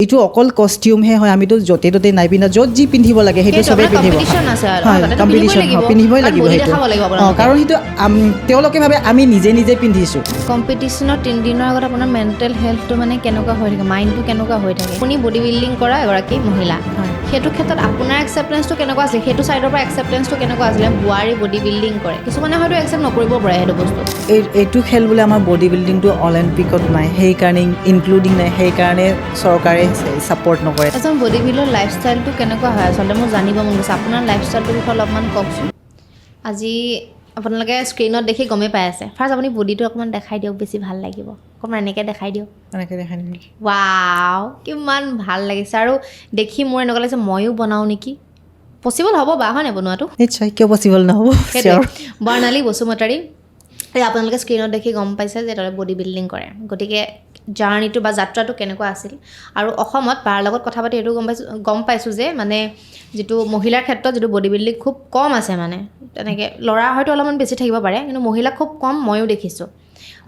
এইটো অকল কষ্টিউমহে হয়, আমিতো য'তে ত'তে নাই পিন্ধা, য'ত যি পিন্ধিব লাগে সেইটো চবেই পিন্ধিব। কম্পিটিশ্যন পিন্ধিবই লাগিব সেইটো, কাৰণ সেইটো তেওঁলোকে ভাবে আমি নিজে নিজে পিন্ধিছোঁ। কম্পিটিশ্যনৰ 3 দিনৰ আগত আপোনাৰ মেণ্টেল হেল্থটো মানে কেনেকুৱা হৈ থাকে, মাইণ্ডটো কেনেকুৱা হৈ থাকে? আপুনি বডি বিল্ডিং কৰা এগৰাকী মহিলা, সেইটো ক্ষেত্ৰত আপোনাৰ একচেপ্টেঞ্চটো কেনেকুৱা আছিলে? সেইটো ছাইডৰ পৰা একচেপ্টেঞ্চটো কেনেকুৱা আছিলে? বোৱাৰী বডি বিল্ডিং কৰে, কিছুমানে হয়তো একচেপ্ট নকৰিব পাৰে সেইটো বস্তু। এইটো খেল বোলে আমাৰ বডি বিল্ডিংটো অলিম্পিকত নাই, সেইকাৰণে ইনক্লুডিং নাই, সেইকাৰণে চৰকাৰে ছাপৰ্ট নকৰে। এজন বডি বিল্ডৰ লাইফষ্টাইলটো কেনেকুৱা হয় আচলতে মোৰ জানিব মন গৈছে। আপোনাৰ লাইফষ্টাইলটোৰ বিষয়ে অলপমান কওকচোন। আজি আপোনালোকে স্ক্ৰীণত দেখি গমেই পাই আছে। ফাৰ্ষ্ট আপুনি বডিটো অকণমান দেখাই দিয়ক, বেছি ভাল লাগিব। অকণমান এনেকৈ দেখাই দিয়ক। এনেকৈ দেখাই দিম। ৱাও, কিমান ভাল লাগিছে। আৰু দেখি মোৰ এনেকুৱা লাগিছে ময়ো বনাওঁ নেকি। পচিবল হ'ব বা হয় নাই বনোৱাটো? নিশ্চয়, কিয় পচিবল নহ'ব। বৰ্ণালী বসুমতাৰী, এই আপোনালোকে স্ক্ৰীণত দেখি গম পাইছে যে তেওঁ বডি বিল্ডিং কৰে। গতিকে জাৰ্ণিটো বা যাত্ৰাটো কেনেকুৱা আছিল। আৰু অসমত বাৰ লগত কথা পাতি এইটো গম পাইছোঁ যে মানে যিটো মহিলাৰ ক্ষেত্ৰত যিটো বডি বিল্ডিং খুব কম আছে, মানে তেনেকৈ ল'ৰা হয়তো অলপমান বেছি থাকিব পাৰে, কিন্তু মহিলা খুব কম ময়ো দেখিছোঁ।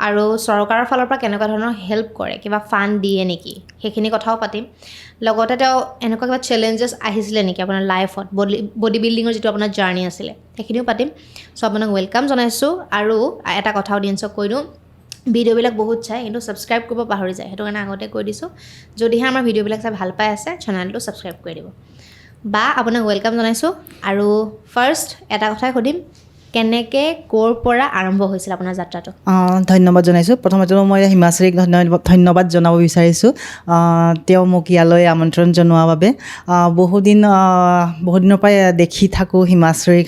আৰু চৰকাৰৰ ফালৰ পৰা কেনেকুৱা ধৰণৰ হেল্প কৰে, কিবা ফাণ্ড দিয়ে নেকি, সেইখিনি কথাও পাতিম। লগতে তেওঁ এনেকুৱা কিবা চেলেঞ্জেছ আহিছিলে নেকি আপোনাৰ লাইফত, বডি বিল্ডিঙৰ যিটো আপোনাৰ জাৰ্ণি আছিলে, সেইখিনিও পাতিম। চ' আপোনাক ৱেলকাম জনাইছোঁ। আৰু এটা কথা অডিয়েঞ্চক কৈ দিওঁ, ভিডিঅ'বিলাক বহুত চাই কিন্তু ছাবস্ক্ৰাইব কৰিব পাহৰি যায়, সেইটো কাৰণে আগতে কৈ দিছোঁ। যদিহে আমাৰ ভিডিঅ'বিলাক চাই ভাল পাই আছে, চেনেলটো ছাবস্ক্ৰাইব কৰি দিব। বা আপোনাক ৱেলকাম জনাইছোঁ। আৰু ফাৰ্ষ্ট এটা কথাই সুধিম, কেনেকৈ ক'ৰ পৰা আৰম্ভ হৈছিল আপোনাৰ যাত্ৰাটো? ধন্যবাদ জনাইছোঁ। প্ৰথমতে মই হিমাশ্ৰীক ধন্যবাদ জনাব বিচাৰিছোঁ, তেওঁ মোক ইয়ালৈ আমন্ত্ৰণ জনোৱাৰ বাবে। বহুদিনৰ পৰাই দেখি থাকোঁ হিমাশ্ৰীক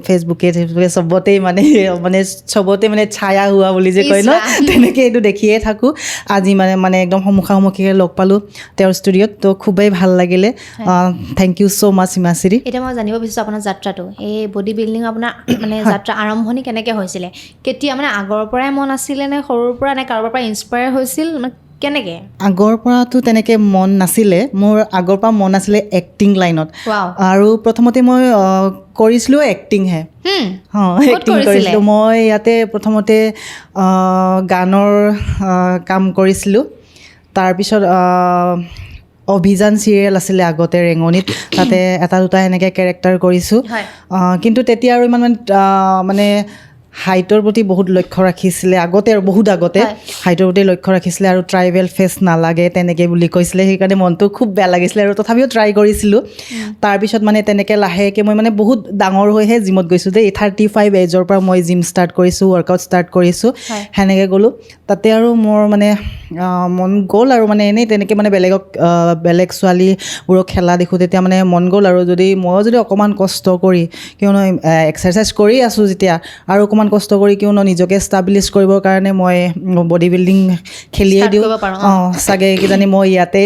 ফেচবুকে চবতেই মানে চবতে মানে ছায়া হোৱা বুলি যে কয় ন, তেনেকৈ এইটো দেখিয়ে থাকোঁ। আজি মানে একদম সন্মুখাসন্মুখীকৈ লগ পালোঁ তেওঁৰ ষ্টুডিঅ'ত, তো খুবেই ভাল লাগিলে। থেংক ইউ ছ' মাছ হিমাশ্ৰী। এতিয়া মই জানিব বিচাৰিছোঁ আপোনাৰ যাত্ৰাটো, এই বডি বিল্ডিং আপোনাৰ মানে যাত্ৰা আৰম্ভণি কেনেকৈ হৈছিলে? কেতিয়া মানে আগৰ পৰাই মন আছিলে নে সৰুৰ পৰা, নে কাৰোবাৰ পৰা ইনস্পায়াৰ হৈছিল, মানে কেনেকৈ? আগৰ পৰাতো তেনেকৈ মন নাছিলে, মোৰ আগৰ পৰা মন আছিলে এক্টিং লাইনত। আৰু প্ৰথমতে মই কৰিছিলোঁ এক্টিংহে। এক্টিং কৰিছিলোঁ মই ইয়াতে। প্ৰথমতে গানৰ কাম কৰিছিলোঁ, তাৰপিছত অভিযান চিৰিয়েল আছিলে আগতে ৰেঙনিত, তাতে এটা দুটা এনেকৈ কেৰেক্টাৰ কৰিছোঁ। কিন্তু তেতিয়া আৰু ইমান মানে হাইটৰ প্ৰতি বহুত লক্ষ্য ৰাখিছিলে আগতে, আৰু বহুত আগতে হাইটৰ প্ৰতি লক্ষ্য ৰাখিছিলে, আৰু ট্ৰাইবেল ফেচ নালাগে তেনেকৈ বুলি কৈছিলে, সেইকাৰণে মনটো খুব বেয়া লাগিছিলে, আৰু তথাপিও ট্ৰাই কৰিছিলোঁ। তাৰপিছত মানে তেনেকৈ লাহেকৈ মই মানে বহুত ডাঙৰ হৈহে জিমত গৈছোঁ দেই। 35 এজৰ পৰা মই জিম ষ্টাৰ্ট কৰিছোঁ, ৱৰ্কআউট ষ্টাৰ্ট কৰিছোঁ, সেনেকৈ গ'লোঁ। তাতে আৰু মোৰ মানে মন গ'ল, আৰু মানে এনেই তেনেকৈ মানে বেলেগ ছোৱালীবোৰক খেলা দেখোঁ, তেতিয়া মানে মন গ'ল, আৰু ময়ো যদি অকণমান কষ্ট কৰি, কিয়নো এক্সাৰচাইজ কৰি আছোঁ যেতিয়া, আৰু অকণমান কষ্ট কৰি কিয়নো নিজকে ষ্টাব্লিছ কৰিবৰ কাৰণে মই বডি বিল্ডিং খেলিয়ে দিওঁ। চাগে কিজানি মই ইয়াতে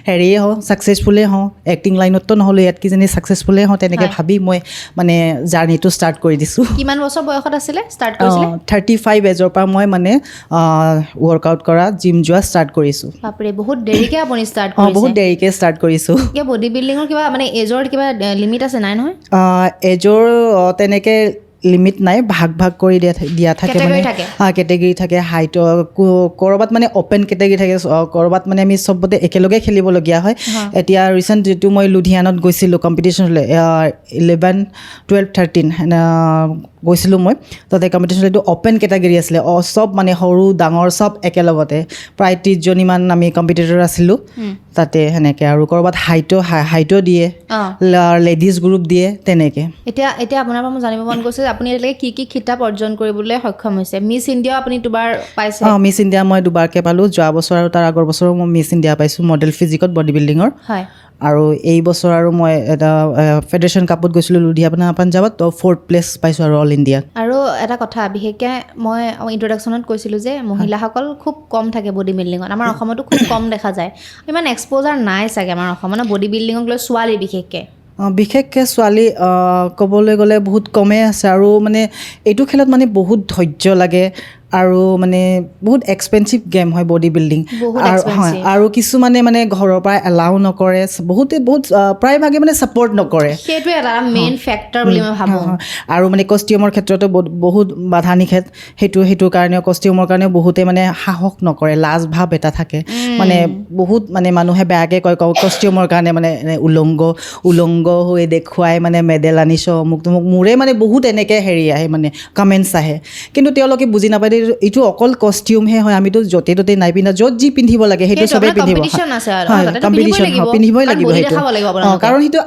হেৰিয়ে হওঁ, ছাকচেছফুলেই হওঁ, এক্টিং লাইনততো নহ'লোঁ, ইয়াত কিজানি ছাকচেছফুলেই হওঁ, তেনেকৈ ভাবি মই মানে জাৰ্ণিটো ষ্টাৰ্ট কৰি দিছোঁ। কিমান বছৰ বয়সত আছিলে ষ্টাৰ্ট কৰিছিলে? 35 এজৰ পৰা মই মানে ৱৰ্কআউট কৰা, জিম যোৱা ষ্টাৰ্ট কৰিছোঁ। বাপৰে, বহুত দেৰিকৈ আপুনি ষ্টাৰ্ট কৰিছে। বহুত দেৰিকৈ ষ্টাৰ্ট কৰিছোঁ। বডি বিল্ডিঙৰ কিবা মানে এজৰ কিবা লিমিট আছে? নাই নহয়, এজৰ তেনেকৈ লিমিট নাই, ভাগ কৰি দিয়া থাকে, মানে কেটেগৰী থাকে। হাইটৰ ক'ৰবাত মানে অ'পেন কেটেগৰী থাকে, ক'ৰবাত মানে আমি চবতে একেলগে খেলিবলগীয়া হয়। এতিয়া ৰিচেণ্ট যিটো মই লুধিয়ানাত গৈছিলোঁ কম্পিটিশ্যনলৈ, 11, 12, 13 গৈছিলোঁ মই, তাতে কম্পিটিশ্যন এইটো অ'পেন কেটেগৰী আছিলে, চব মানে সৰু ডাঙৰ চব একেলগতে, প্ৰায় 30জনীমান আমি কম্পিটিটৰ আছিলোঁ তাতে, সেনেকৈ। আৰু ক'ৰবাত হাইটো দিয়ে, লেডিজ গ্ৰুপ দিয়ে, তেনেকৈ। এতিয়া আপোনাৰ পৰা মই জানিব মন গৈছে, আপুনি এতিয়ালৈকে কি খিতাপ অৰ্জন কৰিবলৈ সক্ষম হৈছে? মিছ ইণ্ডিয়াও আপুনি দুবাৰ পাইছে? মিছ ইণ্ডিয়া মই দুবাৰকৈ পালোঁ, যোৱা বছৰ আৰু তাৰ আগৰ বছৰো মই মিছ ইণ্ডিয়া পাইছোঁ মডেল ফিজিকত বডি বিল্ডিঙৰ। আৰু এই বছৰ আৰু মই এটা ফেডাৰেশ্যন কাপত গৈছিলোঁ লুধিয়ানা পাঞ্জাৱত, তো 4th প্লেচ পাইছোঁ আৰু অল ইণ্ডিয়াত। আৰু এটা কথা বিশেষকৈ মই ইন্ট্ৰডাকশ্যনত কৈছিলোঁ যে মহিলাসকল খুব কম থাকে বডি বিল্ডিঙত, আমাৰ অসমতো খুব কম দেখা যায়, ইমান এক্সপ'জাৰ নাই চাগে আমাৰ অসমত বডি বিল্ডিঙক লৈ, ছোৱালী বিশেষকৈ ছোৱালী ক'বলৈ গ'লে বহুত কমেই আছে। আৰু মানে এইটো খেলত মানে বহুত ধৈৰ্য লাগে, আৰু মানে বহুত এক্সপেঞ্চিভ গেম হয় বডি বিল্ডিং বহুত আৰু হয় আৰু কিছুমানে মানে ঘৰৰ পৰা এলাউ নকৰে বহুত প্ৰায়ভাগে মানে ছাপৰ্ট নকৰে সেইটোৱে এটা মেইন ফেক্টৰ বুলি মই ভাবোঁ আৰু মানে কষ্টিউমৰ ক্ষেত্ৰতো বহুত বাধা নিষেধ সেইটোৰ কাৰণেও কষ্টিউমৰ কাৰণেও বহুতে মানে সাহস নকৰে লাজ ভাৱ এটা থাকে মানে বহুত মানে মানুহে বেয়াকৈ কয় কষ্টিউমৰ কাৰণে মানে উলংগ হৈ দেখুৱাই মানে মেডেল আনিছ মোক মোৰে মানে বহুত এনেকৈ হেৰি আহে মানে কমেণ্টছ আহে কিন্তু তেওঁলোকে বুজি নাপায় এইটো অকল কষ্টিউমহে হয় আমিতো য'তে ত'তে নাই পিন্ধা য'ত যি পিন্ধিব লাগে সেইটো চবেই পিন্ধিব হয় কম্পিটিশ্যন পিন্ধিবই লাগিব সেইটো কাৰণ সেইটো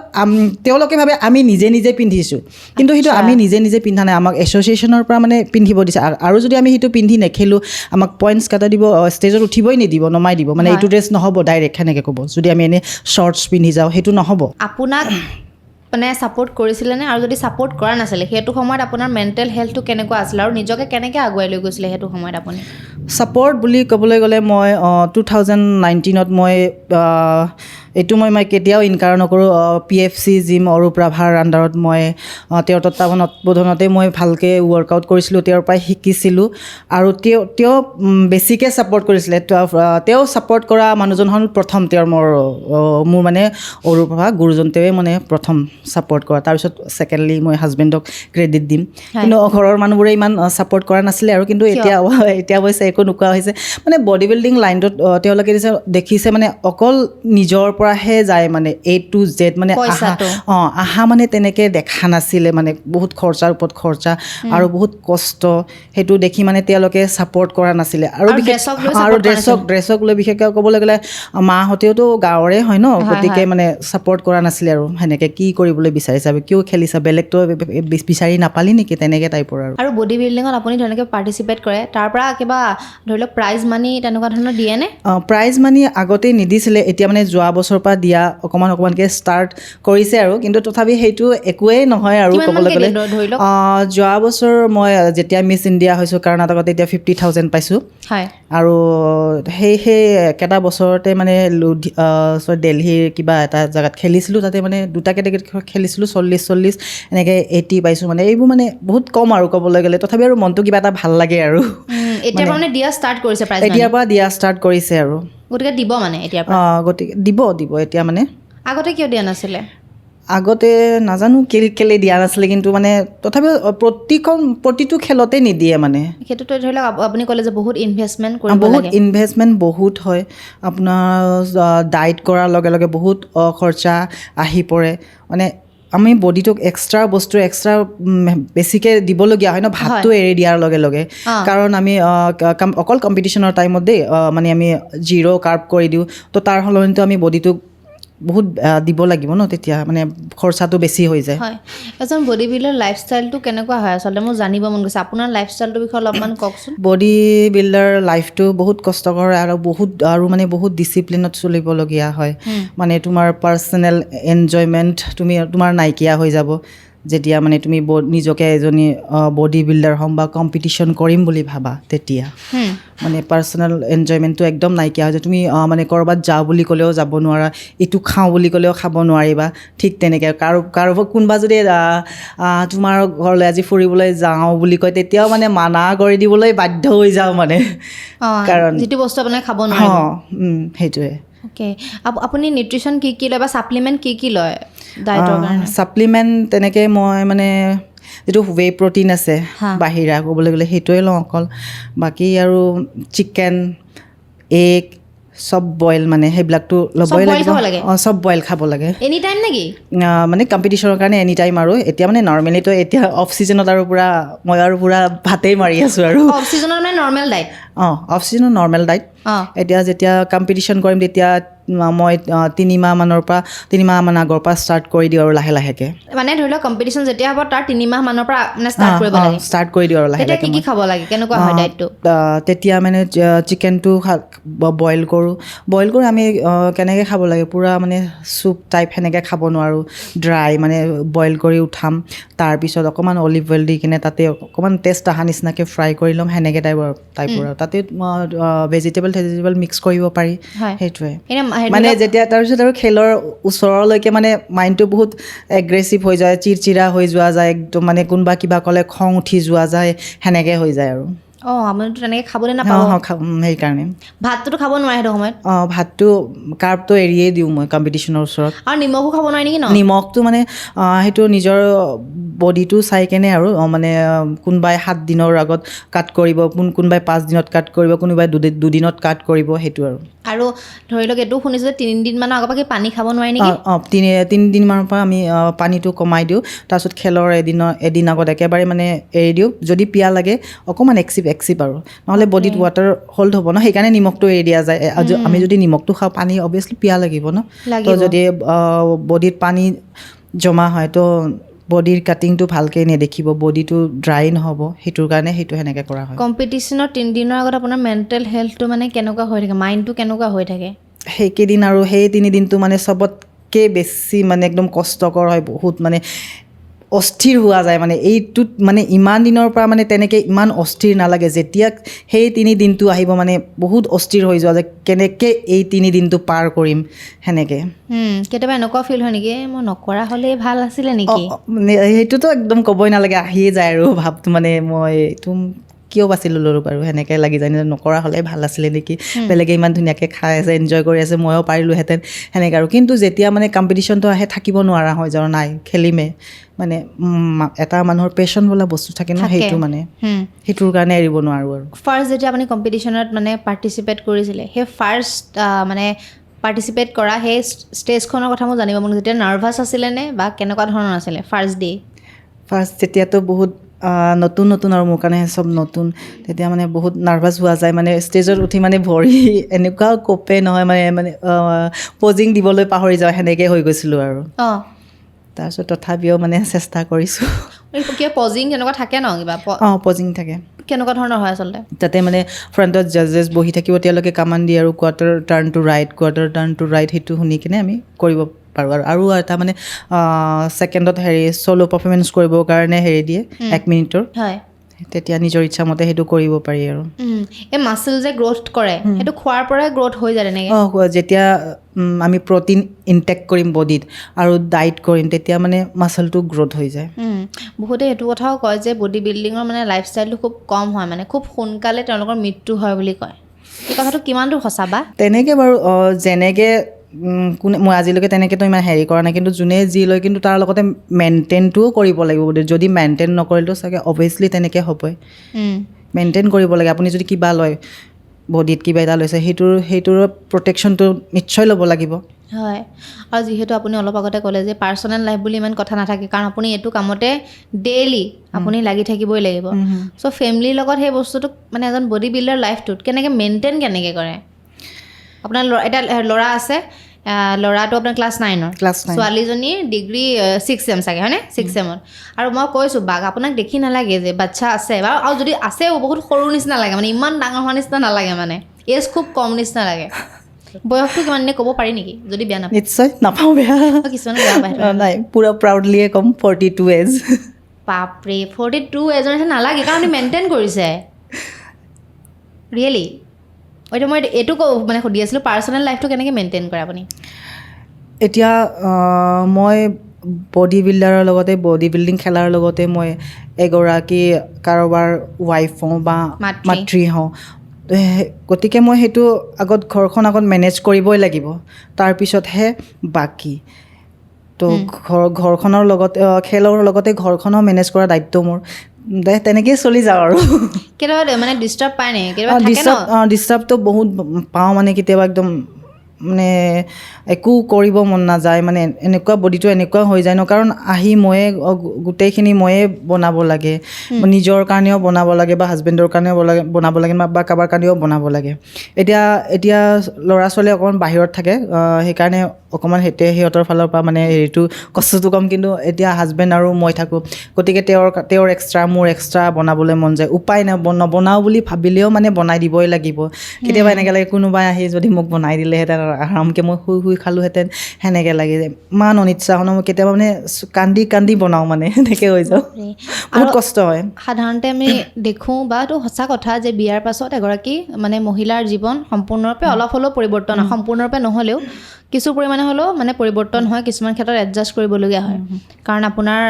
তেওঁলোকে ভাবে আমি নিজে নিজে পিন্ধিছোঁ কিন্তু সেইটো আমি নিজে নিজে পিন্ধা নাই আমাক এছ'চিয়েশ্যনৰ পৰা মানে পিন্ধিব দিছে আৰু যদি আমি সেইটো পিন্ধি নেখেলোঁ আমাক পইণ্টছ কাটা দিব ষ্টেজত উঠিবই নিদিব নমাই দিব মানে এইটো ড্ৰেছ নহ'ব ডাইৰেক্ট সেনেকৈ ক'ব যদি আমি এনেই শ্বৰ্টছ পিন্ধি যাওঁ সেইটো নহ'ব আপোনাক মানে ছাপোৰ্ট কৰিছিলেনে আৰু যদি ছাপোৰ্ট কৰা নাছিলে সেইটো সময়ত আপোনাৰ মেণ্টেল হেল্থটো কেনেকুৱা আছিলে আৰু নিজকে কেনেকৈ আগুৱাই লৈ গৈছিলে সেইটো সময়ত আপুনি ছাপৰ্ট বুলি ক'বলৈ গ'লে মই 2019ত মই এইটো মই কেতিয়াও ইনকাৰ নকৰোঁ PFC জিম অৰূপ ৰাভাৰ আণ্ডাৰত মই তেওঁৰ তত্বাৱধানতে মই ভালকৈ ৱৰ্কআউট কৰিছিলোঁ তেওঁৰ পৰাই শিকিছিলোঁ আৰু তেওঁ বেছিকৈ ছাপৰ্ট কৰিছিলে তেওঁ ছাপৰ্ট কৰা মানুহজন হ'ল প্ৰথম তেওঁৰ মোৰ মানে অৰূপ ৰাভা গুৰুজন তেওঁৱে মানে প্ৰথম ছাপৰ্ট কৰা তাৰপিছত ছেকেণ্ডলি মই হাজবেণ্ডক ক্ৰেডিট দিম কিন্তু ঘৰৰ মানুহবোৰে ইমান ছাপৰ্ট কৰা নাছিলে আৰু কিন্তু এতিয়া অৱশ্যে একো নোকোৱা হৈছে মানে বডি বিল্ডিং লাইনটোত তেওঁলোকে দেখিছে মানে অকল নিজৰ পৰাহে যায় মানে A to Z মানে আহা মানে তেনেকৈ দেখা নাছিলে মানে বহুত খৰচাৰ ওপৰত খৰচা আৰু বহুত কষ্ট সেইটো দেখি মানে তেওঁলোকে ছাপৰ্ট কৰা নাছিলে আৰু ড্ৰেছক লৈ বিশেষকৈ ক'বলৈ গ'লে মাহঁতেওতো গাঁৱৰে হয় ন গতিকে মানে ছাপৰ্ট কৰা নাছিলে আৰু সেনেকৈ কি কৰিবলৈ বিচাৰিছা কিয় খেলিছা বেলেগতো বিচাৰি নাপালি নেকি তেনেকৈ টাইপৰ আৰু বডি বিল্ডিঙত আপুনি তেনেকৈ পাৰ্টিচিপেট কৰে তাৰ পৰা কিবা ধৰি লওক প্ৰাইজ মানি তেনেকুৱা ধৰণৰ দিয়েনে প্ৰাইজ মানি আগতেই নিদিছিলে এতিয়া মানে যোৱা বছৰৰ পৰা দিয়া অকণমানকৈ ষ্টাৰ্ট কৰিছে আৰু কিন্তু তথাপি সেইটো একোৱেই নহয় আৰু ক'বলৈ গ'লে যোৱা বছৰ মই যেতিয়া মিছ ইণ্ডিয়া হৈছোঁ কৰ্ণাটকত তেতিয়া 50,000 পাইছোঁ আৰু সেই একেটা বছৰতে মানে দিল্লীৰ কিবা এটা জেগাত খেলিছিলোঁ তাতে মানে দুটা কেটেগৰীত খেলিছিলোঁ 40 এনেকৈ 80 পাইছোঁ মানে এইবোৰ মানে বহুত কম আৰু ক'বলৈ গ'লে তথাপি আৰু মনটো কিবা এটা ভাল লাগে আৰু এতিয়াৰ পৰা দিয়া ষ্টাৰ্ট কৰিছে আৰু গতিকে দিব মানে গতিকে দিব এতিয়া মানে আগতে কিয় দিয়া নাছিলে আগতে নাজানো কেলে দিয়া নাছিলে কিন্তু মানে তথাপিও প্ৰতিটো খেলতে নিদিয়ে মানে সেইটোতো ধৰি লওক আপুনি ক'লে যে বহুত ইনভেষ্টমেণ্ট বহুত হয় আপোনাৰ ডায়েট কৰাৰ লগে লগে বহুত খৰচা আহি পৰে মানে আমি বডিটোক এক্সট্ৰা বেছিকৈ দিবলগীয়া হয় ন ভাতটো এৰি দিয়াৰ লগে লগে কাৰণ আমি অকল কম্পিটিশ্যনৰ টাইমত দেই মানে আমি 0 কাৰ্ব কৰি দিওঁ তো তাৰ সলনিতো আমি বডিটোক বহুত দিব লাগিব ন তেতিয়া মানে খৰচাটো বেছি হৈ যায় এজন বডি বিল্ডাৰ লাইফষ্টাইলটো কেনেকুৱা হয় আচলতে মোৰ জানিব মন গৈছে আপোনাৰ লাইফষ্টাইলটোৰ বিষয়ে অলপমান কওকচোন বডি বিল্ডাৰ লাইফটো বহুত কষ্টকৰ আৰু মানে বহুত ডিচিপ্লিনত চলিবলগীয়া হয় মানে তোমাৰ পাৰ্চনেল এনজয়মেণ্ট তোমাৰ নাইকিয়া হৈ যাব যেতিয়া মানে তুমি নিজকে এজনী বডি বিল্ডাৰ হ'ম বা কম্পিটিশ্যন কৰিম বুলি ভাবা তেতিয়া মানে পাৰ্চনেল এনজয়মেণ্টটো একদম নাইকিয়া হৈ যায় তুমি মানে ক'ৰবাত যাওঁ বুলি ক'লেও যাব নোৱাৰা এইটো খাওঁ বুলি ক'লেও খাব নোৱাৰিবা ঠিক তেনেকৈ কাৰোবাক কোনোবা যদি তোমাৰ ঘৰলৈ আজি ফুৰিবলৈ যাওঁ বুলি কয় তেতিয়াও মানে মানা কৰি দিবলৈ বাধ্য হৈ যাওঁ মানে কাৰণ যিটো বস্তু আপোনাক খাব নোৱাৰিব সেইটোৱে অ'কে আপুনি নিউট্ৰিশ্যন কি লয় বা ছাপ্লিমেণ্ট কি লয় ডায়েটৰ কাৰণে ছাপ্লিমেণ্ট তেনেকৈ মই মানে যিটো ৱে প্ৰ'টিন আছে বাহিৰা ক'বলৈ গ'লে সেইটোৱে লওঁ অকল বাকী আৰু চিকেন এগ চব বইল মানে সেইবিলাকতো ল'বই লাগিব চব বইল খাব লাগে এনি টাইম নেকি মানে কম্পিটিশ্যনৰ কাৰণে এনি টাইম আৰু এতিয়া মানে নৰ্মেলিতো এতিয়া অফ ছিজনত আৰু মই আৰু পুৰা ভাতেই মাৰি আছোঁ আৰু অফ ছিজনত মানে নৰ্মেল ডায়েট অফ ছিজনত নৰ্মেল ডায়েট এতিয়া যেতিয়া কম্পিটিশ্যন কৰিম তেতিয়া মই 3 মাহমান আগৰ পৰা ষ্টাৰ্ট কৰি দিওঁ আৰু লাহেকৈ মানে ধৰি লওক কম্পিটিশ্যন যেতিয়া হ'ব তাৰ 3 মাহমানৰ পৰা মানে ষ্টাৰ্ট কৰি দিওঁ আৰু লাহেকৈ কি খাব লাগে কেনেকুৱা হয় ডায়েটটো তেতিয়া মানে চিকেনটো বইল কৰোঁ আমি কেনেকৈ খাব লাগে পূৰা মানে চুপ টাইপ সেনেকৈ খাব নোৱাৰোঁ ড্ৰাই মানে বইল কৰি উঠাম তাৰপিছত অকণমান অলিভ অইল দি কিনে তাতে অকণমান টেষ্ট অহা নিচিনাকৈ ফ্ৰাই কৰি ল'ম সেনেকৈ টাইপৰ আৰু তাতে ভেজিটেবল মিক্স কৰিব পাৰি সেইটোৱে মানে যেতিয়া তাৰপিছত আৰু খেলৰ ওচৰলৈকে মানে মাইণ্ডটো বহুত এগ্ৰেছিভ হৈ যায় চিৰচিৰা হৈ যোৱা যায় একদম মানে কোনোবা কিবা ক'লে খং উঠি যোৱা যায় সেনেকৈ হৈ যায় আৰু অঁ আপুনিতো তেনেকৈ খাবলৈ নাপাব সেইকাৰণে ভাতটোতো খাব নোৱাৰে সেইটো সময়ত ভাতটো কাৰ্বটো এৰিয়ে দিওঁ মই কম্পিটিশ্যনৰ ওচৰত আৰু নিমখো খাব নোৱাৰে নেকি ন নিমখটো মানে সেইটো নিজৰ বডিটো চাই কেনে আৰু মানে কোনোবাই 7 দিনৰ আগত কাট কৰিব কোনোবাই 5 দিনত কাট কৰিব কোনোবাই 2 দিনত কাট কৰিব সেইটো আৰু ধৰি লওক এইটো শুনিছোঁ যে 3 দিনমানৰ আগৰ পৰা কি পানী খাব নোৱাৰি নেকি 3 দিনমানৰ পৰা আমি পানীটো কমাই দিওঁ তাৰপিছত খেলৰ এদিন আগত একেবাৰে মানে এৰি দিওঁ যদি পিয়াহ লাগে অকণমান এক্সিপ আৰু নহ'লে বডিত ৱাটাৰ হ'ল্ড হ'ব ন সেইকাৰণে নিমখটো এৰি দিয়া যায় আমি যদি নিমখটো খাওঁ পানী অভিয়াছলি পিয়াহ লাগিব ন তো যদি বডিত পানী জমা হয় তো বডিৰ কাটিংটো ভালকৈ নেদেখিব বডিটো ড্ৰাই নহ'ব সেইটোৰ কাৰণে সেইটো সেনেকৈ কৰা হয় কম্পিটিশ্যনৰ 3 দিনৰ আগত আপোনাৰ মেণ্টেল হেল্থটো মানে কেনেকুৱা হৈ থাকে মাইণ্ডটো কেনেকুৱা হৈ থাকে সেইকেইদিন আৰু সেই 3 দিনটো মানে চবতকৈ বেছি মানে একদম কষ্টকৰ হয় বহুত মানে অস্থিৰ হোৱা যায় মানে এইটোত মানে ইমান দিনৰ পৰা মানে তেনেকৈ ইমান অস্থিৰ নালাগে যেতিয়া সেই 3 দিনটো আহিব মানে বহুত অস্থিৰ হৈ যোৱা যায় কেনেকৈ এই 3 দিনটো পাৰ কৰিম সেনেকৈ কেতিয়াবা এনেকুৱা ফিল হয় নেকি মই নকৰা হ'লেই ভাল আছিলে নেকি সেইটোতো একদম ক'বই নালাগে আহিয়ে যায় আৰু ভাৱটো মানে মই এইটো কিয় বাছি ল'লোঁ বাৰু সেনেকৈ লাগি যায় নকৰা হ'লে ভাল আছিলে নেকি বেলেগে ইমান ধুনীয়াকৈ খাই আছে এনজয় কৰি আছে ময়ো পাৰিলোঁহেঁতেন সেনেকৈ আৰু কিন্তু যেতিয়া মানে কম্পিটিশ্যনটো আহে থাকিব নোৱাৰা হৈ যাওঁ নাই খেলিমে মানে এটা মানুহৰ পেশ্যন বোলা বস্তু থাকে ন সেইটো মানে সেইটোৰ কাৰণে এৰিব নোৱাৰোঁ আৰু ফাৰ্ষ্ট যেতিয়া আপুনি কম্পিটিশ্যনত মানে পাৰ্টিচিপেট কৰিছিলে সেই ফাৰ্ষ্ট মানে পাৰ্টিচিপেট কৰা সেই ষ্টেজখনৰ কথা মই জানিব মন যেতিয়া নাৰ্ভাছ আছিলে নে বা কেনেকুৱা ধৰণৰ আছিলে ফাৰ্ষ্ট যেতিয়াতো বহুত নতুন আৰু মোৰ কাৰণে চব নতুন তেতিয়া মানে বহুত নাৰ্ভাছ হোৱা যায় মানে ষ্টেজত উঠি মানে ভৰি এনেকুৱা কপে নহয় মানে পজিং দিবলৈ পাহৰি যাওঁ সেনেকৈ হৈ গৈছিলোঁ আৰু তাৰপিছত তথাপিও মানে চেষ্টা কৰিছোঁ কিবা পজিং তেনেকুৱা থাকে ন কিবা পজিং থাকে কেনেকুৱা ধৰণৰ হয় আচলতে তাতে মানে ফ্ৰণ্টত জাজেছ বহি থাকিব তেওঁলোকে কামান দিয়ে আৰু কোৱাৰ্টাৰ টাৰ্ণ টু ৰাইট সেইটো শুনি কিনে আমি কৰিব পাৰোঁ আৰু এটা মানে ছেকেণ্ডত চ'ল' পাৰফৰ্মেঞ্চ কৰিবৰ কাৰণে দিয়ে 1 মিনিটৰ হয় তেতিয়া নিজৰ ইচ্ছামতে সেইটো কৰিব পাৰি আৰু এই মাছল যে গ্ৰ'থ কৰে সেইটো খোৱাৰ পৰাই গ্ৰ'থ হৈ যায় তেনেকৈ যেতিয়া আমি প্ৰটিন ইনটেক কৰিম বডিত আৰু ডাইট কৰিম তেতিয়া মানে মাছলটো গ্ৰ'থ হৈ যায় বহুতে এইটো কথাও কয় যে বডি বিল্ডিঙৰ মানে লাইফষ্টাইলটো খুব কম হয় মানে খুব সোনকালে তেওঁলোকৰ মৃত্যু হয় বুলি কয় এই কথাটো কিমান দূৰ সঁচা বা তেনেকৈ বাৰু যেনেকৈ কোনে মই আজিলৈকে তেনেকৈতো ইমান কৰা নাই কিন্তু যোনে যি লয় কিন্তু তাৰ লগতে মেইনটেইনটোও কৰিব লাগিব যদি মেইনটেইন নকৰিলেও চাগে অভিয়াছলি তেনেকৈ হ'বই মেইনটেইন কৰিব লাগে আপুনি যদি কিবা লয় বডিত কিবা এটা লৈছে সেইটোৰ প্ৰটেকশ্যনটো নিশ্চয় ল'ব লাগিব হয় আৰু যিহেতু আপুনি অলপ আগতে ক'লে যে পাৰ্চনেল লাইফ বুলি ইমান কথা নাথাকে কাৰণ আপুনি এইটো কামতে ডেইলি আপুনি লাগি থাকিবই লাগিব চ' ফেমিলিৰ লগত সেই বস্তুটোক মানে এজন বডি বিল্ডাৰ লাইফটোত কেনেকৈ মেইনটেইন কেনেকৈ কৰে আপোনাৰ এটা ল'ৰা আছে ল'ৰাটো আপোনাৰ ক্লাছ 9 ছোৱালীজনীৰ ডিগ্ৰী 6 চেম চাগে হয়নে 6 চেমত আৰু মই কৈছোঁ বাক আপোনাক দেখি নালাগে যে বাচ্ছা আছে বা আৰু যদি আছেও বহুত সৰু নিচিনা লাগে মানে ইমান ডাঙৰ হোৱা নিচিনা নালাগে মানে এজ খুব কম নিচিনা লাগে বয়সটো কিমান এনে ক'ব পাৰি নেকি যদি বেয়া নাপায় নিশ্চয় নাপাওঁ বেয়া কিছুমানে বেয়া পায় নাই পুৰা প্ৰাউডলিয়ে ক'ম 42 এজ বাপৰে 42 এজৰ নিচিনা নালাগে কাৰণ আপুনি মেইনটেইন কৰিছে ৰিয়েলি এতিয়া মই এইটো মানে সুধি আছিলোঁ পাৰ্চনেল লাইফটো কেনেকৈ মেইনটেইন কৰে আপুনি এতিয়া মই বডি বিল্ডাৰৰ লগতে বডি বিল্ডিং খেলাৰ লগতে মই এগৰাকী কাৰোবাৰ ৱাইফ হওঁ বা মাতৃ হওঁ গতিকে মই সেইটো ঘৰখন মেনেজ কৰিবই লাগিব তাৰপিছতহে বাকী তো ঘৰখনৰ লগতে খেলৰ লগতে ঘৰখনো মেনেজ কৰা দায়িত্ব মোৰ তেনেকেই চলি যাওঁ আৰু কেতিয়াবা মানে ডিষ্টাৰ্ব পায় নে কেতিয়াবা ডিষ্টাৰ্বটো বহুত পাওঁ মানে কেতিয়াবা একদম মানে একো কৰিব মন নাযায় মানে এনেকুৱা বডিটো এনেকুৱা হৈ যায় ন কাৰণ আহি ময়ে গোটেইখিনি ময়ে বনাব লাগে নিজৰ কাৰণেও বনাব লাগে বা হাজবেণ্ডৰ কাৰণেও বনাব লাগে বা কাৰোবাৰ কাৰণেও বনাব লাগে এতিয়া ল'ৰা ছোৱালী অকণমান বাহিৰত থাকে সেইকাৰণে অকণমান সিহঁতৰ ফালৰ পৰা মানে কষ্টটো কম কিন্তু এতিয়া হাজবেণ্ড আৰু মই থাকোঁ গতিকে তেওঁৰ এক্সট্ৰা মোৰ এক্সট্ৰা বনাবলৈ মন যায় উপায় নাই নবনাওঁ বুলি ভাবিলেও মানে বনাই দিবই লাগিব কেতিয়াবা এনেকৈ লাগে কোনোবাই আহি যদি মোক বনাই দিলেহেঁতেন আৰামকৈ মই শুই খালোহেঁতেন সেনেকৈ লাগে ইমান অনিচ্ছা হয় মই কেতিয়াবা মানে কান্দি বনাওঁ মানে সেনেকৈ হৈ যাওঁ বহুত কষ্ট হয় সাধাৰণতে আমি দেখোঁ বা এইটো সঁচা কথা যে বিয়াৰ পাছত এগৰাকী মানে মহিলাৰ জীৱন সম্পূৰ্ণৰূপে অলপ হ'লেও পৰিৱৰ্তন হয় সম্পূৰ্ণৰূপে নহ'লেও কিছু পৰিমাণে হ'লেও মানে পৰিৱৰ্তন হয় কিছুমান ক্ষেত্ৰত এডজাষ্ট কৰিবলগীয়া হয় কাৰণ আপোনাৰ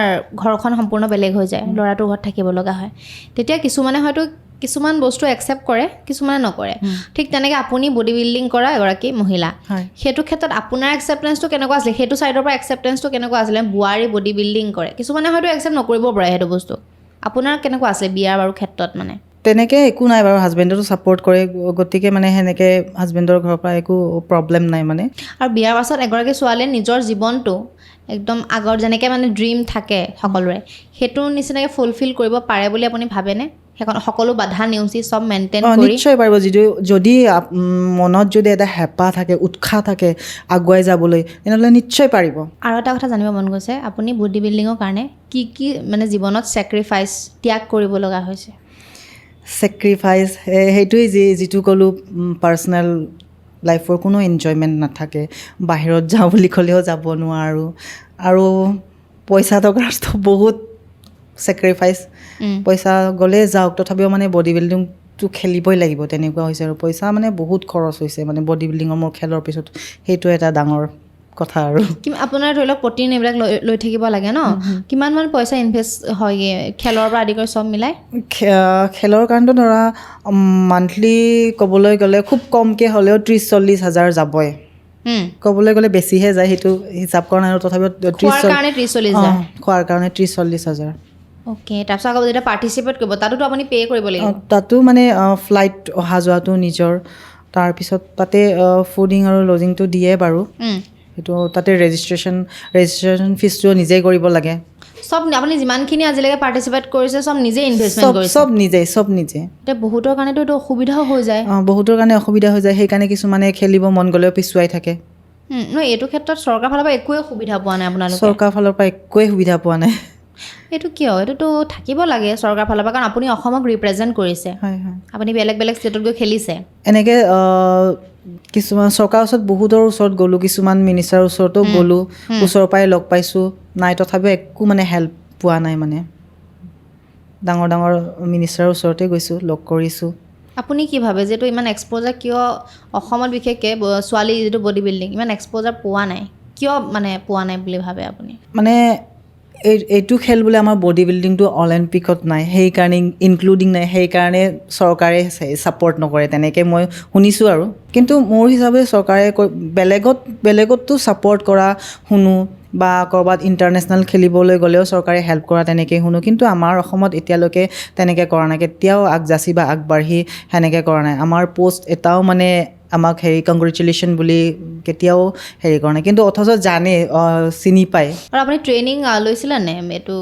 ঘৰখন সম্পূৰ্ণ বেলেগ হৈ যায় ল'ৰাটো ঘৰত থাকিব লগা হয় তেতিয়া কিছুমানে হয়তো কিছুমান বস্তু একচেপ্ট কৰে কিছুমানে নকৰে ঠিক তেনেকৈ আপুনি বডি বিল্ডিং কৰা এগৰাকী মহিলা সেইটো ক্ষেত্ৰত আপোনাৰ একচেপ্টেঞ্চটো কেনেকুৱা আছিলে সেইটো ছাইডৰ পৰা একচেপ্টেঞ্চটো কেনেকুৱা আছিলে বোৱাৰী বডি বিল্ডিং কৰে কিছুমানে হয়তো একচেপ্ট নকৰিব পাৰে সেইটো বস্তু আপোনাৰ কেনেকুৱা আছিলে বিয়াৰ বাৰু ক্ষেত্ৰত মানে তেনেকৈ একো নাই বাৰু হাজবেণ্ডেতো ছাপৰ্ট কৰে গতিকে মানে সেনেকৈ হাজবেণ্ডৰ ঘৰৰ পৰা একো প্ৰব্লেম নাই মানে আৰু বিয়াৰ পাছত এগৰাকী ছোৱালীয়ে নিজৰ জীৱনটো একদম আগৰ যেনেকৈ মানে ড্ৰিম থাকে সকলোৰে সেইটো নিচিনাকৈ ফুলফিল কৰিব পাৰে বুলি আপুনি ভাবেনে সেইখন সকলো বাধা নেওচি চব মেইনটেইন কৰি নিশ্চয় পাৰিব যদি মনত যদি এটা হেঁপাহ থাকে উৎসাহ থাকে আগুৱাই যাবলৈ তেনেহ'লে নিশ্চয় পাৰিব আৰু এটা কথা জানিব মন গৈছে আপুনি বডি বিল্ডিঙৰ কাৰণে কি কি মানে জীৱনত ছেক্ৰিফাইচ ত্যাগ কৰিব লগা হৈছে ছেক্ৰিফাইচ সেইটোৱেই যিটো ক'লোঁ পাৰ্চনেল লাইফৰ কোনো এনজয়মেণ্ট নাথাকে বাহিৰত যাওঁ বুলি ক'লেও যাব নোৱাৰোঁ আৰু পইচা টকাৰতো বহুত ছেক্ৰিফাইচ পইচা গ'লে যাওক তথাপিও মানে বডি বিল্ডিংটো খেলিবই লাগিব তেনেকুৱা হৈছে আৰু পইচা মানে বহুত খৰচ হৈছে মানে বডি বিল্ডিঙৰ মোৰ খেলৰ পিছত সেইটো এটা ডাঙৰ কথা আৰু আপোনাৰ ধৰি লওক প্ৰটিন এইবিলাক লৈ থাকিব লাগে ন কিমানমান পইচা ইনভেষ্ট হয়গৈ খেলৰ পৰা আদি কৰি চব মিলাই খেলৰ কাৰণেতো ধৰা মান্থলি ক'বলৈ গ'লে খুব কমকৈ হ'লেও 30-40 হাজাৰ যাবই ক'বলৈ গ'লে বেছিহে যায় সেইটো হিচাপ কৰা নাই আৰু তথাপিও খোৱাৰ কাৰণে 30-40 হাজাৰ অ'কে তাৰপিছত আকৌ যেতিয়া পাৰ্টিচিপেট কৰিব তাতো আপুনি পে' কৰিব লাগিব তাতো মানে ফ্লাইট অহা যোৱাটো নিজৰ তাৰপিছত তাতে ফুডিং আৰু লজিংটো দিয়ে বাৰু সেইটো তাতে ৰেজিষ্ট্ৰেশ্যন ফিজটো নিজেই কৰিব লাগে চব আপুনি যিমানখিনি আজিলৈকে পাৰ্টিচিপেট কৰিছে চব নিজে ইনভেষ্টমেণ্ট কৰিছে চব নিজে এতিয়া বহুতৰ কাৰণেতো এইটো অসুবিধাও হৈ যায় বহুতৰ কাৰণে অসুবিধা হৈ যায় সেইকাৰণে কিছুমানে খেলিব মন গ'লেও পিছুৱাই থাকে এইটো ক্ষেত্ৰত চৰকাৰৰ ফালৰ পৰা একোৱে সুবিধা পোৱা নাই আপোনালোকে চৰকাৰৰ ফালৰ পৰা একোৱেই সুবিধা পোৱা নাই এইটো কিয় এইটোতো থাকিব লাগে চৰকাৰৰ ফালৰ পৰা কাৰণ আপুনি অসমক ৰিপ্ৰেজেণ্ট কৰিছে আপুনি বেলেগ বেলেগ ষ্টেটত গৈ খেলিছে এনেকৈ কিছুমান চৰকাৰৰ ওচৰত বহুতৰ ওচৰত গ'লোঁ কিছুমান মিনিষ্টাৰৰ ওচৰতো গ'লোঁ ওচৰৰ পৰাই লগ পাইছোঁ নাই তথাপিও একো মানে হেল্প পোৱা নাই মানে ডাঙৰ ডাঙৰ মিনিষ্টাৰৰ ওচৰতে গৈছোঁ লগ কৰিছোঁ আপুনি কি ভাবে যে এইটো ইমান এক্সপ'জাৰ কিয় অসমত বিশেষকৈ ছোৱালী যিটো বডি বিল্ডিং ইমান এক্সপ'জাৰ পোৱা নাই কিয় মানে পোৱা নাই বুলি ভাবে আপুনি মানে এইটো খেল বোলে আমাৰ বডি বিল্ডিংটো অলিম্পিকত নাই সেইকাৰণে ইনক্লুডিং নাই সেইকাৰণে চৰকাৰে ছাপৰ্ট নকৰে তেনেকৈ মই শুনিছোঁ আৰু কিন্তু মোৰ হিচাপে চৰকাৰে বেলেগততো ছাপৰ্ট কৰা শুনো বা ক'ৰবাত ইণ্টাৰনেশ্যনেল খেলিবলৈ গ'লেও চৰকাৰে হেল্প কৰা তেনেকৈ শুনো কিন্তু আমাৰ অসমত এতিয়ালৈকে তেনেকৈ কৰা নাই কেতিয়াও আগজাচি বা আগবাঢ়ি সেনেকৈ কৰা নাই আমাৰ পষ্ট এটাও মানে আমাক কংগ্ৰেচুলেশ্যন বুলি কেতিয়াও কৰা নাই কিন্তু অথচ জানে চিনি পায় আৰু আপুনি ট্ৰেইনিং লৈছিলে নে এইটো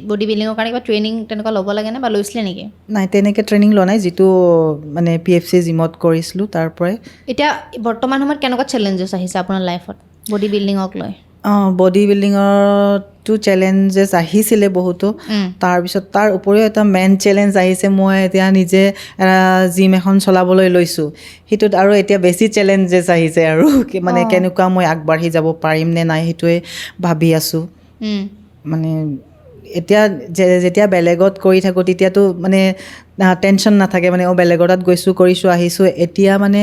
বডি বিল্ডিঙৰ কাৰণে কিবা ট্ৰেইনিং তেনেকুৱা ল'ব লাগেনে বা লৈছিলে নেকি নাই তেনেকৈ ট্ৰেইনিং লোৱা নাই যিটো মানে PFC জিমত কৰিছিলোঁ তাৰ পৰাই এতিয়া বৰ্তমান সময়ত কেনেকুৱা চেলেঞ্জেছ আহিছে আপোনাৰ লাইফত বডি বিল্ডিঙক লৈ বডি বিল্ডিঙৰটো চেলেঞ্জেছ আহিছিলে বহুতো তাৰপিছত তাৰ উপৰিও এটা মেইন চেলেঞ্জ আহিছে মই এতিয়া নিজে জিম এখন চলাবলৈ লৈছোঁ সেইটোত আৰু এতিয়া বেছি চেলেঞ্জেছ আহিছে আৰু মানে কেনেকুৱা মই আগবাঢ়ি যাব পাৰিম নে নাই সেইটোৱে ভাবি আছোঁ মানে এতিয়া যেতিয়া বেলেগত কৰি থাকোঁ তেতিয়াতো মানে টেনশ্যন নাথাকে মানে বেলেগৰ তাত গৈছোঁ কৰিছোঁ আহিছোঁ এতিয়া মানে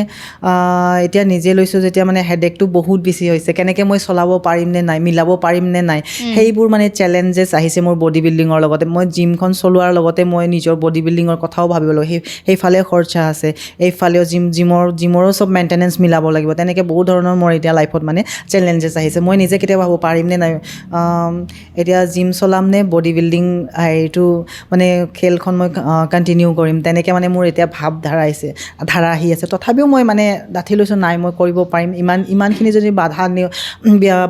এতিয়া নিজে লৈছোঁ যেতিয়া মানে হেডেকটো বহুত বেছি হৈছে কেনেকৈ মই চলাব পাৰিম নে নাই মিলাব পাৰিম নে নাই সেইবোৰ মানে চেলেঞ্জেছ আহিছে মোৰ বডি বিল্ডিঙৰ লগতে মই জিমখন চলোৱাৰ লগতে মই নিজৰ বডি বিল্ডিঙৰ কথাও ভাবিব লাগিব সেইফালে খৰচা আছে এইফালেও জিমৰো চব মেইনটেনেঞ্চ মিলাব লাগিব তেনেকৈ বহুত ধৰণৰ মোৰ এতিয়া লাইফত মানে চেলেঞ্জেছ আহিছে মই নিজে কেতিয়াবা ভাবোঁ পাৰিম নে নাই এতিয়া জিম চলাম নে বডি বিল্ডিং এইটো মানে খেলখন মই কণ্টিনিউ কৰিম তেনেকৈ মানে মোৰ এতিয়া ধাৰা আহি আছে তথাপিও মই মানে ডাঠি লৈছোঁ নাই মই কৰিব পাৰিম ইমানখিনি যদি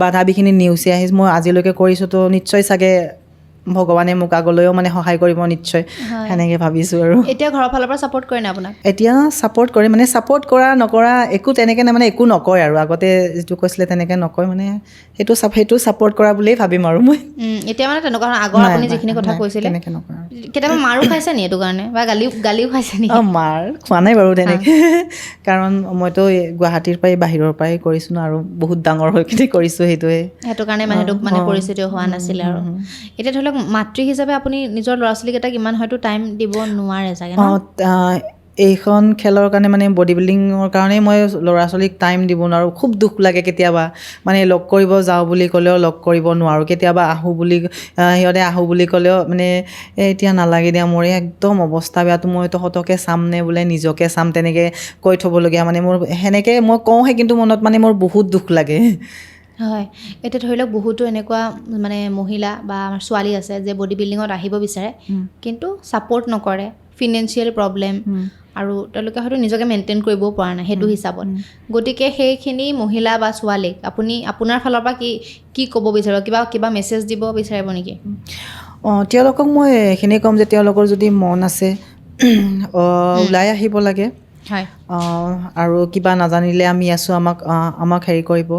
বাধা বিঘিনি নেওচি আহি মই আজিলৈকে কৰিছোঁ তো নিশ্চয় চাগে ভগৱানে মোক আগলৈও মানে সহায় কৰিব নিশ্চয় সেনেকৈ ভাবিছোঁ আৰু এতিয়া ঘৰৰ ফালৰ পৰা ছাপৰ্ট কৰে নে আপোনাক এতিয়া ছাপৰ্ট কৰে মানে ছাপৰ্ট কৰা নকৰা একো তেনেকৈ নাই মানে একো নকয় আৰু আগতে যিটো কৈছিলে তেনেকৈ নকয় মানে সেইটো ছাপৰ্ট কৰা বুলিয়েই ভাবিম আৰু মই এতিয়া মানে তেনেকুৱা আগৰ আপুনি যিখিনি কথা কৈছিলে তেনেকৈ নকয় কেতিয়াবা মাৰো খাইছে নি এইটো কাৰণে বা গালিও খাইছে নি মাৰ খোৱা নাই বাৰু তেনেকৈ কাৰণ মইতো গুৱাহাটীৰ পৰাই বাহিৰৰ পৰাই কৰিছোঁ ন আৰু বহুত ডাঙৰ হৈ কিনে কৰিছোঁ সেইটো কাৰণে মানে সেইটো মানে পৰিস্থিতি হোৱা নাছিলে আৰু এতিয়া ধৰি লওক মাতৃ হিচাপে আপুনি নিজৰ ল'ৰা ছোৱালীকেইটাক ইমান হয়তো টাইম দিব নোৱাৰে চাগে এইখন খেলৰ কাৰণে মানে বডি বিল্ডিঙৰ কাৰণেই মই ল'ৰা ছোৱালীক টাইম দিব নোৱাৰোঁ খুব দুখ লাগে কেতিয়াবা মানে লগ কৰিব যাওঁ বুলি ক'লেও লগ কৰিব নোৱাৰোঁ কেতিয়াবা সিহঁতে আহোঁ বুলি ক'লেও মানে এতিয়া নালাগে দিয়া মোৰ একদম অৱস্থা বেয়াটো মই তহঁতকে চামনে বোলে নিজকে চাম তেনেকৈ কৈ থ'বলগীয়া মানে মোৰ সেনেকৈ মই কওঁহে কিন্তু মনত মানে মোৰ বহুত দুখ লাগে হয় এতিয়া ধৰি লওক বহুতো এনেকুৱা মানে মহিলা বা আমাৰ ছোৱালী আছে যে বডি বিল্ডিঙত আহিব বিচাৰে কিন্তু ছাপৰ্ট নকৰে ফিনেন্সিয়েল প্ৰব্লেম আৰু তেওঁলোকে হয়তো নিজকে মেইনটেইন কৰিবও পৰা নাই সেইটো হিচাপত গতিকে সেইখিনি মহিলা বা ছোৱালীক আপুনি আপোনাৰ ফালৰ পৰা কি ক'ব বিচাৰিব কিবা মেছেজ দিব বিচাৰিব নেকি তেওঁলোকক মই এইখিনি ক'ম যে তেওঁলোকৰ যদি মন আছে ওলাই আহিব লাগে হয় আৰু কিবা নাজানিলে আমি আছোঁ আমাক হেৰি কৰিব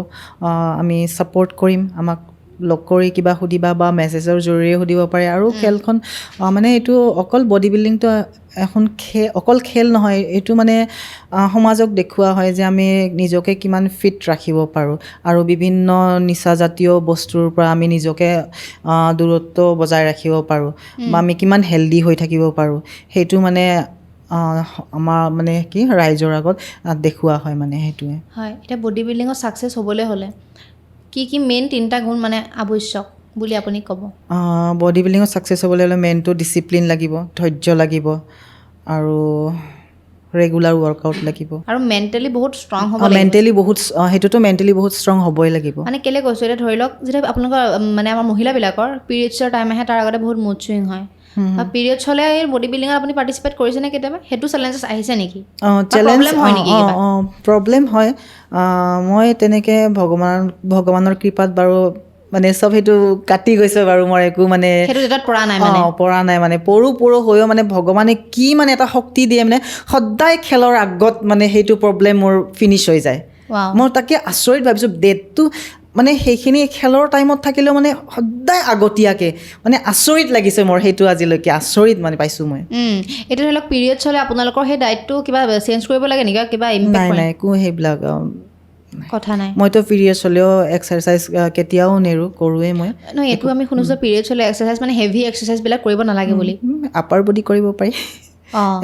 আমি ছাপৰ্ট কৰিম আমাক লগ কৰি কিবা সুধিবা বা মেছেজৰ জৰিয়তে সুধিব পাৰে আৰু খেলখন মানে এইটো অকল বডি বিল্ডিংটো এখন অকল খেল নহয় এইটো মানে সমাজক দেখুওৱা হয় যে আমি নিজকে কিমান ফিট ৰাখিব পাৰোঁ আৰু বিভিন্ন নিচাজাতীয় বস্তুৰ পৰা আমি নিজকে দূৰত্ব বজাই ৰাখিব পাৰোঁ বা আমি কিমান হেল্ডি হৈ থাকিব পাৰোঁ সেইটো মানে আমাৰ মানে কি ৰাইজৰ আগত দেখুওৱা হয় মানে সেইটোৱে হয় এতিয়া বডি বিল্ডিঙত ছাকচেছ হ'বলৈ হ'লে কি মেইন 3টা গুণ মানে আৱশ্যক বুলি আপুনি ক'ব বডি বিল্ডিঙত ছাকচেছ হ'বলৈ হ'লে মেইনটো ডিচিপ্লিন লাগিব ধৈৰ্য লাগিব আৰু ৰেগুলাৰ ৱৰ্কআউট লাগিব আৰু মেণ্টেলি বহুত ষ্ট্ৰং হ'ব লাগিব মেণ্টেলি বহুত সেইটোতো মেণ্টেলি বহুত ষ্ট্ৰং হ'বই লাগিব মানে কেলৈ কৈছোঁ এতিয়া ধৰি লওক যেতিয়া আপোনালোকৰ মানে আমাৰ মহিলাবিলাকৰ পিৰিয়ডছৰ টাইম আহে তাৰ আগতে বহুত মুড চুইং হয় বা পিৰিয়ডছ হ'লে এই বডি বিল্ডিঙত আপুনি পাৰ্টিচিপেট কৰিছেনে কেতিয়াবা সেইটো চেলেঞ্জেছ আহিছে নেকি প্ৰব্লেম হয় মই তেনেকৈ ভগৱানৰ কৃপাত বাৰু মানে চব সেইটো কাটি গৈছে বাৰু মই একো মানে পৰা নাই মানে পৰো হৈও মানে ভগৱানে কি মানে এটা শক্তি দিয়ে মানে সদায় খেলৰ আগত মানে সেইটো প্ৰব্লেম মোৰ ফিনিছ হৈ যায় মই তাকে আচৰিত ভাবিছোঁ ডেটটো মানে সেইখিনি খেলৰ টাইমত থাকিলেও মানে সদায় আগতীয়াকৈ মানে আচৰিত লাগিছে মোৰ সেইটো আজিলৈকে আচৰিত মানে পাইছোঁ মই এতিয়া ধৰি লওক পিৰিয়ডছ হ'লে আপোনালোকৰ সেই ডায়েটটো কিবা চেঞ্জ কৰিব লাগে নেকি কিবা নাই একো সেইবিলাক কথা নাই মইতো পিৰিয়ডছ হ'লেও এক্সাৰচাইজ কেতিয়াও নেৰোঁ কৰোঁৱেই মই নহয় এইটো আমি শুনিছোঁ পিৰিয়ডছ হ'লে এক্সাৰচাইজ মানে হেভি এক্সাৰচাইজবিলাক কৰিব নালাগে বুলি আপাৰ বডি কৰিব পাৰি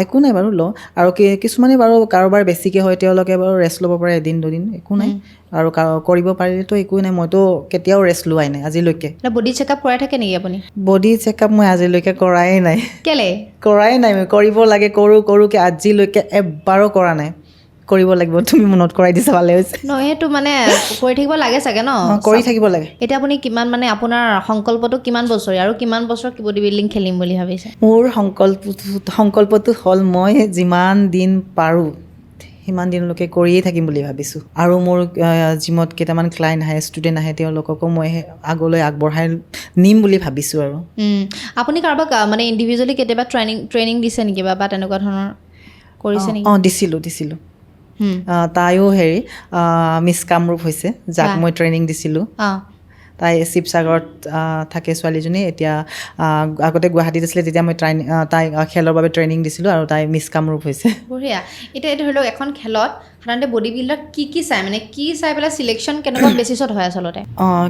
একো নাই বাৰু লওঁ আৰু কিছুমানে বাৰু কাৰোবাৰ বেছিকৈ হয় তেওঁলোকে বাৰু ৰেষ্ট ল'ব পাৰে এদিন দুদিন একো নাই আৰু কৰিব পাৰিলেতো একোৱে নাই মইতো কেতিয়াও ৰেষ্ট লোৱাই নাই আজিলৈকে বডি চেকআপ কৰাই থাকে নেকি আপুনি বডি চেকআপ মই আজিলৈকে কৰাই নাই কৰাই নাই মই কৰিব লাগে কৰোঁকৈ আজিলৈকে এবাৰো কৰা নাই কৰিব লাগিব তুমি মনত কৰাই দিছা ভালে হৈছে সেইটো মানে কৰি থাকিব লাগে চাগে ন কৰি থাকিব লাগে এতিয়া আপুনি কিমান মানে আপোনাৰ সংকল্পটো কিমান বছৰীয়া আৰু কিমান বছৰ বডি বিল্ডিং খেলিম বুলি ভাবিছে মোৰ সংকল্পটো হ'ল মই যিমান দিন পাৰোঁ সিমান দিনলৈকে কৰিয়ে থাকিম বুলি ভাবিছোঁ আৰু মোৰ জিমত কেইটামান ক্লাইণ্ট আহে ষ্টুডেণ্ট আহে তেওঁলোককো মই আগলৈ আগবঢ়াই নিম বুলি ভাবিছোঁ আৰু আপুনি কাৰোবাক মানে ইণ্ডিভিজুৱেলি কেতিয়াবা ট্ৰেইনিং দিছে নেকি বা তেনেকুৱা ধৰণৰ কৰিছে নেকি দিছিলোঁ তাইও হেৰি মিছ কামৰূপ হৈছে যাক মই ট্ৰেইনিং দিছিলোঁ তাই শিৱসাগৰত থাকে ছোৱালীজনী এতিয়া আগতে গুৱাহাটীত আছিলে তেতিয়া মই তাই খেলৰ বাবে ট্ৰেইনিং দিছিলোঁ আৰু তাই মিছ কামৰূপ হৈছে বঢ়িয়া এতিয়া ধৰি লওক এখন খেলত সাধাৰণতে বডি বিল্ডাৰ কি চাই মানে কি চাই পেলাই চিলেকশ্যন কেনেকুৱা বেচিছত হয় আচলতে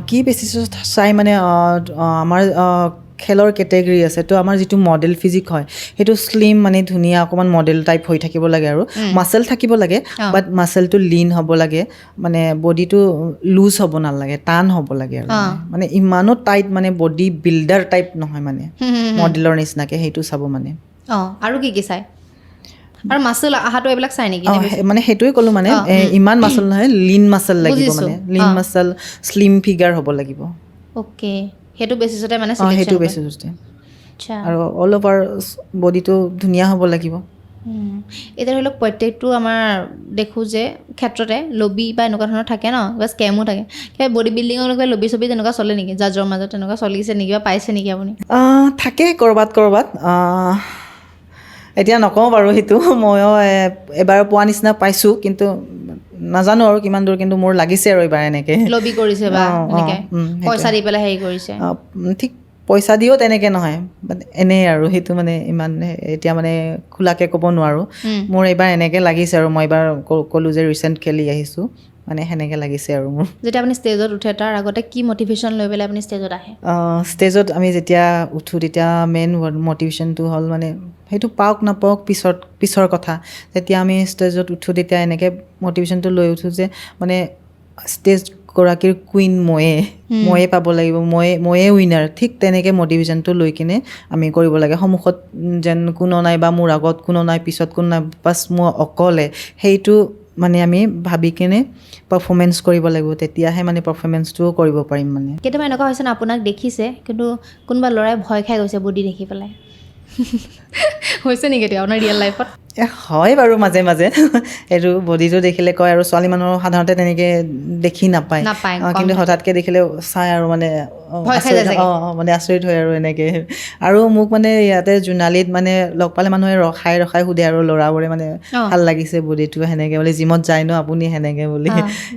কি বেচিছত চাই মানে আমাৰ খেলৰ কেটেগৰী আছে তো আমাৰ যিটো মডেল ফিজিক হয় সেইটো শ্লিম মানে ধুনীয়া অকণমান মডেল টাইপ হৈ থাকিব লাগে আৰু মাচেল থাকিব লাগে বাট মাচেলটো লিন হ'ব লাগে মানে বডিটো লুজ হ'ব নালাগে টান হ'ব লাগে আৰু মানে ইমানো টাইট মানে বডি বিল্ডাৰ টাইপ নহয় মানে মডেলৰ নিচিনাকৈ সেইটো চাব মানে আৰু কি চাই আৰু মাচল আহাটো এইবিলাক চাই নেকি মানে সেইটোৱে ক'লোঁ মানে ইমান মাচল নহয় লিন মাচল লাগিব মানে লিন মাচল শ্লিম ফিগাৰ হ'ব লাগিব অ'কে সেইটো বেচিছতে মানে সেইটো বেচিছতে আৰু অল অভাৰ বডিটো ধুনীয়া হ'ব লাগিব এতিয়া ধৰি লওক প্ৰত্যেকটো আমাৰ দেখোঁ যে ক্ষেত্ৰতে লবি বা এনেকুৱা ধৰণৰ থাকে ন কিবা স্কেমো থাকে কিবা বডি বিল্ডিঙৰ কিবা লবি চবি তেনেকুৱা চলে নেকি জাজৰ মাজত তেনেকুৱা চলিছে নেকি বা পাইছে নেকি আপুনি থাকে ক'ৰবাত এতিয়া নকওঁ বাৰু সেইটো ময়ো এবাৰ পোৱা নিচিনা পাইছোঁ কিন্তু নাজানো আৰু কিমান দূৰ কিন্তু মোৰ লাগিছে আৰু এইবাৰ এনেকৈ লবি কৰিছে বা এনেকৈ পইচা দি পেলাই হেৰি কৰিছে ঠিক পইচা দিও তেনেকৈ নহয় মানে এনেই আৰু সেইটো মানে ইমান এতিয়া মানে খোলাকৈ ক'ব নোৱাৰোঁ মোৰ এইবাৰ এনেকৈ লাগিছে আৰু মই এইবাৰ ক'লোঁ যে ৰিচেণ্ট খেলি আহিছোঁ মানে সেনেকৈ লাগিছে আৰু মোৰ যেতিয়া আপুনি ষ্টেজত উঠে তাৰ আগতে কি মটিভেশ্যন লৈ পেলাই আপুনি ষ্টেজত আহে ষ্টেজত আমি যেতিয়া উঠোঁ তেতিয়া মেইন মটিভেশ্যনটো হ'ল মানে সেইটো পাওক নাপাওক পিছৰ কথা যেতিয়া আমি ষ্টেজত উঠোঁ তেতিয়া এনেকৈ মটিভেশ্যনটো লৈ উঠোঁ যে মানে ষ্টেজগৰাকীৰ কুইন ময়ে পাব লাগিব ময়ে উইনাৰ ঠিক তেনেকৈ মটিভেশ্যনটো লৈ কিনে আমি কৰিব লাগে সন্মুখত যেন কোনো নাই বা মোৰ আগত কোনো নাই পিছত কোনো নাই বাছ মই অকলে সেইটো মানে আমি ভাবি কিনে পাৰফৰ্মেঞ্চ কৰিব লাগিব তেতিয়াহে মানে পাৰফৰ্মেঞ্চটোও কৰিব পাৰিম মানে কেতিয়াবা এনেকুৱা হৈছে ন আপোনাক দেখিছে কিন্তু কোনোবা ল'ৰাই ভয় খাই গৈছে বডি দেখি পেলাই হৈছে নেকি এতিয়া আপোনাৰ ৰিয়েল লাইফত হয় বাৰু মাজে মাজে এইটো বডিটো দেখিলে কয় আৰু ছোৱালী মানুহৰ সাধাৰণতে তেনেকৈ দেখি নাপায় কিন্তু হঠাৎকৈ দেখিলে চাই আৰু মানে মানে আচৰিত হয় আৰু এনেকৈ আৰু মোক মানে ইয়াতে জোনালীত মানে লগ পালে মানুহে ৰখাই সোধে আৰু ল'ৰাবোৰে মানে ভাল লাগিছে বডিটো সেনেকৈ বুলি জিমত যায় ন আপুনি সেনেকৈ বুলি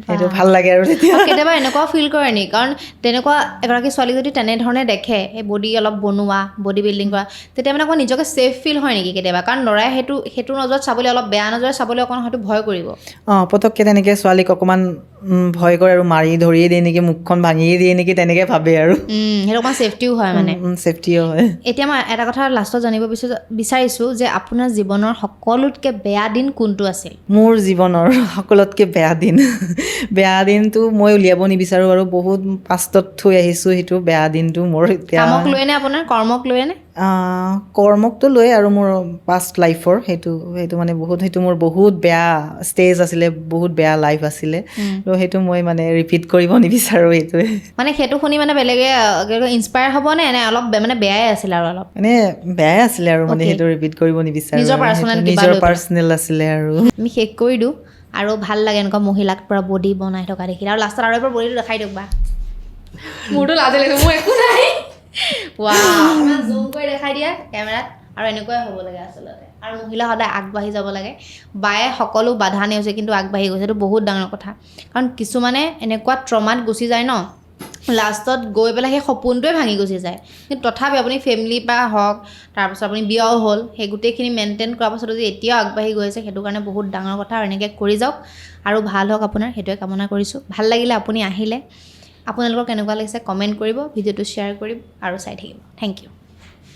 সেইটো ভাল লাগে আৰু তেতিয়া কেতিয়াবা এনেকুৱা ফিল কৰে নেকি কাৰণ তেনেকুৱা এগৰাকী ছোৱালী যদি তেনেধৰণে দেখে এই বডি অলপ বনোৱা বডি বিল্ডিং কৰা তেতিয়া মানে অকণ নিজকে ছেফ ফিল হয় নেকি কেতিয়াবা কাৰণ ল'ৰাই সেইটো নজৰত চাবলৈ অলপ বেয়া নজৰত চাবলৈ অকণ হয়তো ভয় কৰিব পটককৈ তেনেকৈ ছোৱালীক অকণমান ভয় কৰে আৰু মাৰি ধৰিয়ে দিয়ে নেকি মুখখন ভাঙিয়ে দিয়ে নেকি তেনেকৈ ভাবে আৰু সেইটো অকণমান ছেফটিও হয় মানে ছেফটিও হয় এতিয়া মই এটা কথা লাষ্টত জানিব বিচাৰিছোঁ যে আপোনাৰ জীৱনৰ সকলোতকৈ বেয়া দিন কোনটো আছিল মোৰ জীৱনৰ সকলোতকৈ বেয়া দিনটো মই উলিয়াব নিবিচাৰোঁ আৰু বহুত পাষ্টত থৈ আহিছোঁ সেইটো বেয়া দিনটো মোৰ এতিয়া কামক লৈনে আপোনাৰ কৰ্মক লৈনে কৰ্মকটো লৈ আৰু মোৰ পাষ্ট লাইফৰ সেইটো মানে সেইটো মোৰ বহুত বেয়া ষ্টেজ আছিলে বহুত বেয়া লাইফ আছিলে তো সেইটো মই মানে ৰিপিট কৰিব নিবিচাৰোঁ এইটোৱে মানে সেইটো শুনি মানে বেলেগে ইনস্পায়াৰ হ'ব নে অলপ মানে বেয়াই আছিলে আৰু অলপ মানে বেয়াই আছিলে আৰু মানে সেইটো ৰিপিট কৰিব নিবিচাৰোঁ নিজৰ পাৰ্চনেল আছিলে আৰু আমি শেষ কৰি দিওঁ আৰু ভাল লাগে এনেকুৱা মহিলাক পূৰা বডি বনাই থকা দেখিলে আৰু লাষ্টত আৰু এবাৰ বডিটো দেখাই দিয়ক বা মোৰতো লাজে লাগে মোৰ একো নাই জুম কৰি দেখাই দিয়া কেমেৰাত আৰু এনেকুৱাই হ'ব লাগে আচলতে আৰু মহিলা সদায় আগবাঢ়ি যাব লাগে বায়ে সকলো বাধা নেওচি কিন্তু আগবাঢ়ি গৈছে এইটো বহুত ডাঙৰ কথা কাৰণ কিছুমানে এনেকুৱা ট্ৰমাত গুচি যায় ন লাষ্টত গৈ পেলাই সেই সপোনটোৱে ভাঙি গুচি যায় কিন্তু তথাপি আপুনি ফেমিলি পৰা হওক তাৰপাছত আপুনি বিয়াও হ'ল সেই গোটেইখিনি মেইনটেইন কৰাৰ পাছতো যে এতিয়াও আগবাঢ়ি গৈ আছে সেইটো কাৰণে বহুত ডাঙৰ কথা আৰু এনেকৈ কৰি যাওক আৰু ভাল হওক আপোনাৰ সেইটোৱে কামনা কৰিছোঁ ভাল লাগিলে আপুনি আহিলে আপোনালোকৰ কেনেকুৱা লাগিছে কমেণ্ট কৰিব ভিডিঅ'টো শ্বেয়াৰ কৰিব আৰু চাই থাকিব থেংক ইউ